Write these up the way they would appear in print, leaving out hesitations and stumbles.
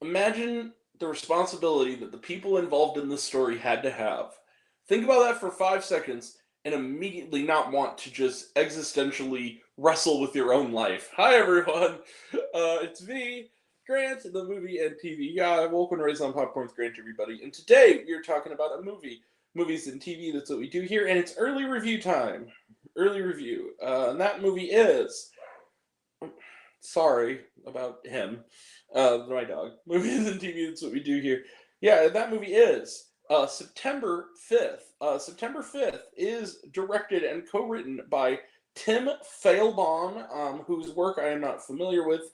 Imagine the responsibility that the people involved in this story had to have. Think about that for 5 seconds and immediately not want to just existentially wrestle with your own life. Hi, everyone. It's me, Grant, the movie and TV guy. Welcome to Raised on Popcorn with Grant, everybody. And today we are talking about a movie. Movies and TV, that's what we do here. And it's early review time. Early review. And that movie is. Sorry about him. My dog. Movies and TV, that's what we do here. Yeah, that movie is September 5th. September 5th is directed and co-written by Tim Feilbaum, whose work I am not familiar with.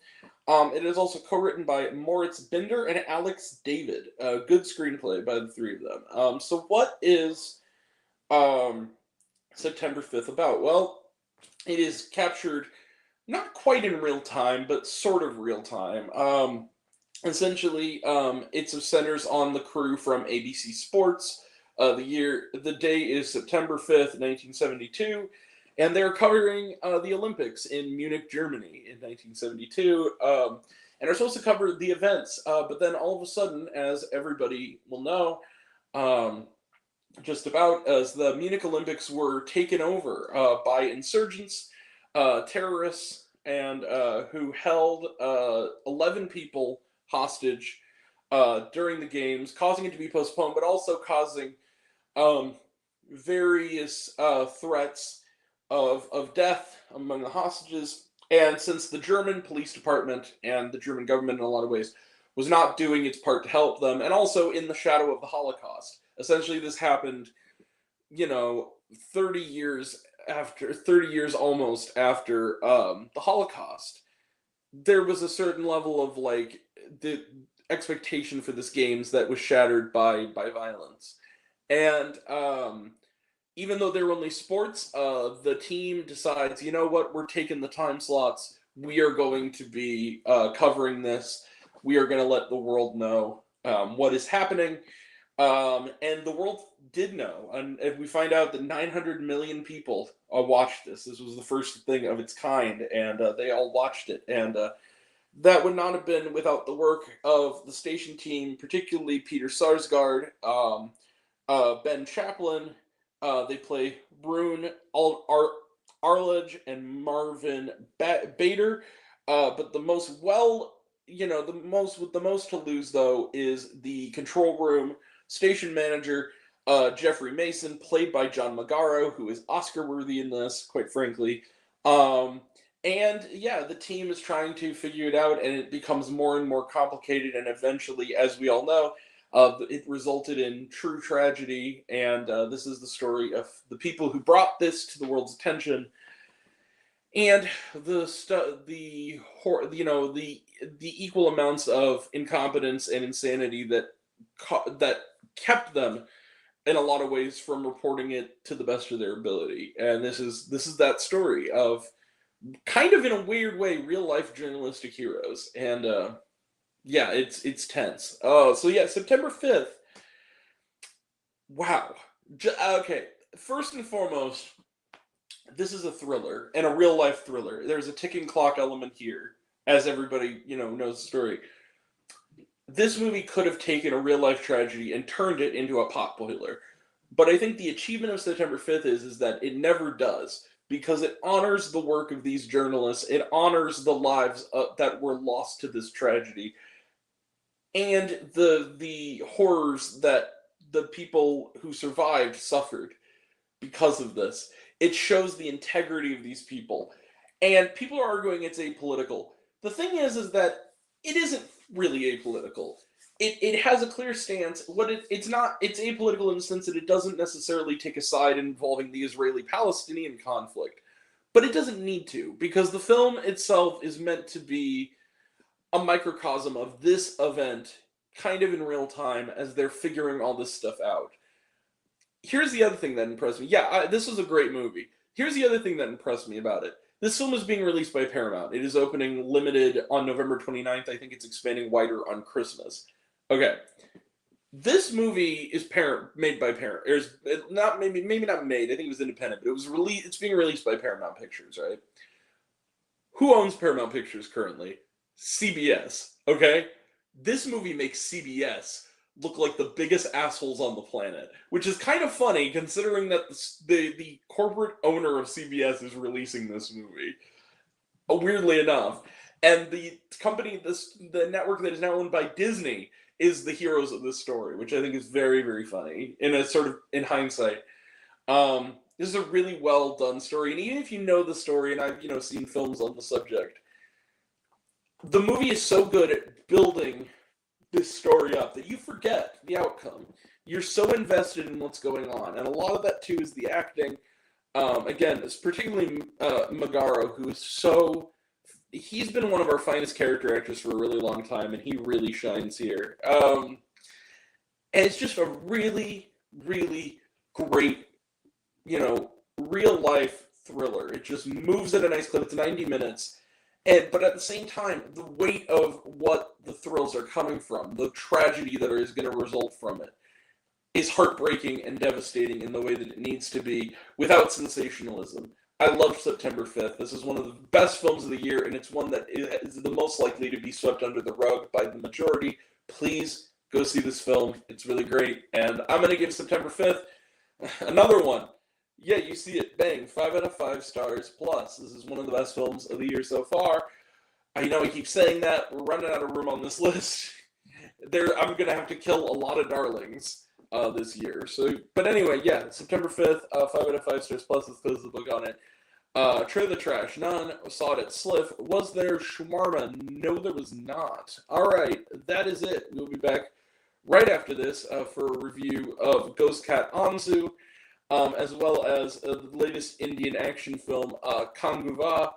It is also co-written by Moritz Binder and Alex David. Good screenplay by the three of them. So what is um, September 5th about? Well, it is captured not quite in real time, but sort of real time. Essentially, it centers on the crew from ABC Sports. The day is September 5th, 1972, and they're covering the Olympics in Munich, Germany, in 1972. And are supposed to cover the events, but then all of a sudden, as everybody will know, um, just about as the Munich Olympics were taken over by insurgents, terrorists, and who held 11 people hostage during the games, causing it to be postponed, but also causing um, various threats of death among the hostages. And since the German police department and the German government, in a lot of ways, was not doing its part to help them, and also in the shadow of the Holocaust. Essentially, this happened, you know, 30 years almost after the Holocaust. There was a certain level of like the expectation for this games that was shattered by violence. And even though they're only sports, the team decides, you know what, we're taking the time slots. We are going to be covering this. We are going to let the world know what is happening. And the world did know. And we find out that 900 million people watched this. This was the first thing of its kind, and they all watched it. And that would not have been without the work of the station team, particularly Peter Sarsgaard, Ben Chaplin. They play Brune Arledge and Marvin Bader. But the most the most to lose though is the control room station manager, Jeffrey Mason, played by John Magaro, who is Oscar worthy in this, quite frankly. Um, and yeah, the team is trying to figure it out, and it becomes more and more complicated. And eventually, as we all know, it resulted in true tragedy. And this is the story of the people who brought this to the world's attention, and the equal amounts of incompetence and insanity that kept them in a lot of ways from reporting it to the best of their ability. And this is that story of kind of in a weird way real life journalistic heroes. And yeah, it's tense. Oh, so yeah, September 5th. Wow. Okay, first and foremost, this is a thriller and a real life thriller. There's a ticking clock element here, as everybody knows the story. This movie could have taken a real life tragedy and turned it into a pot boiler. But I think the achievement of September 5th is that it never does, because it honors the work of these journalists, it honors the lives that were lost to this tragedy, and the horrors that the people who survived suffered because of this. It shows the integrity of these people. And people are arguing it's apolitical. The thing is that it isn't really apolitical. It has a clear stance. It's not, it's apolitical in the sense that it doesn't necessarily take a side involving the Israeli-Palestinian conflict. But it doesn't need to, because the film itself is meant to be a microcosm of this event, kind of in real time, as they're figuring all this stuff out. Here's the other thing that impressed me. Yeah, this was a great movie. Here's the other thing that impressed me about it. This film is being released by Paramount. It is opening limited on November 29th. I think it's expanding wider on Christmas. Okay. This movie is made by Paramount. It's not maybe not made. I think it was independent, but it was released. It's being released by Paramount Pictures, right? Who owns Paramount Pictures currently? CBS. Okay. this movie makes CBS look like the biggest assholes on the planet, which is kind of funny considering that the corporate owner of CBS is releasing this movie. Weirdly enough, and the company, the network that is now owned by Disney, is the heroes of this story, which I think is very, very funny in a sort of in hindsight. This is a really well done story, and even if you know the story, and I've seen films on the subject, the movie is so good at building this story up that you forget the outcome. You're so invested in what's going on, and a lot of that too is the acting. Again, it's particularly Megara, who is so. He's been one of our finest character actors for a really long time, and he really shines here. And it's just a really, really great, real life thriller. It just moves at a nice clip. It's 90 minutes. But at the same time, the weight of what the thrills are coming from, the tragedy that is going to result from it, is heartbreaking and devastating in the way that it needs to be, without sensationalism. I love September 5th. This is one of the best films of the year, and it's one that is the most likely to be swept under the rug by the majority. Please go see this film. It's really great. And I'm going to give September 5th another one. Yeah, you see it. Bang. 5 out of 5 stars plus. This is one of the best films of the year so far. I know I keep saying that. We're running out of room on this list. I'm going to have to kill a lot of darlings this year. But anyway, yeah, September 5th, 5 out of 5 stars plus. Let's close the book on it. Trailer the Trash. None. Saw it at Sliff. Was there shawarma? No, there was not. All right, that is it. We'll be back right after this for a review of Ghost Cat Anzu, as well as the latest Indian action film, Kanguva.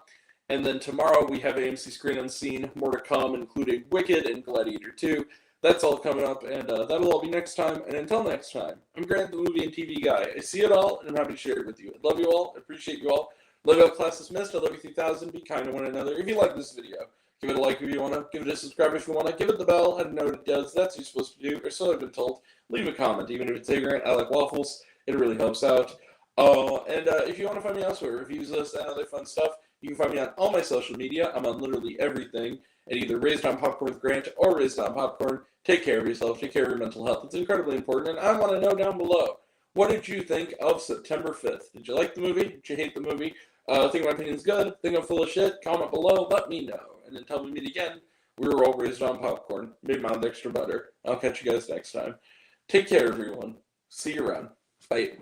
And then tomorrow we have AMC Screen Unseen, more to come, including Wicked and Gladiator 2. That's all coming up, and that'll all be next time. And until next time, I'm Grant, the movie and TV guy. I see it all, and I'm happy to share it with you. I love you all. I appreciate you all. Love you all, class dismissed. I love you 3000. Be kind to one another. If you like this video, give it a like if you want to. Give it a subscribe if you want to. Give it the bell. I don't know what it does. That's what you're supposed to do, or so I've been told. Leave a comment, even if it's ignorant. I like waffles. It really helps out. And if you want to find me elsewhere, reviews, lists, and other fun stuff, you can find me on all my social media. I'm on literally everything at either Raised on Popcorn with Grant or Raised on Popcorn. Take care of yourself. Take care of your mental health. It's incredibly important. And I want to know down below, what did you think of September 5th? Did you like the movie? Did you hate the movie? Think my opinion's good? Think I'm full of shit? Comment below. Let me know. And until we meet again, we were all raised on popcorn. Made mine with extra butter. I'll catch you guys next time. Take care, everyone. See you around. Bye.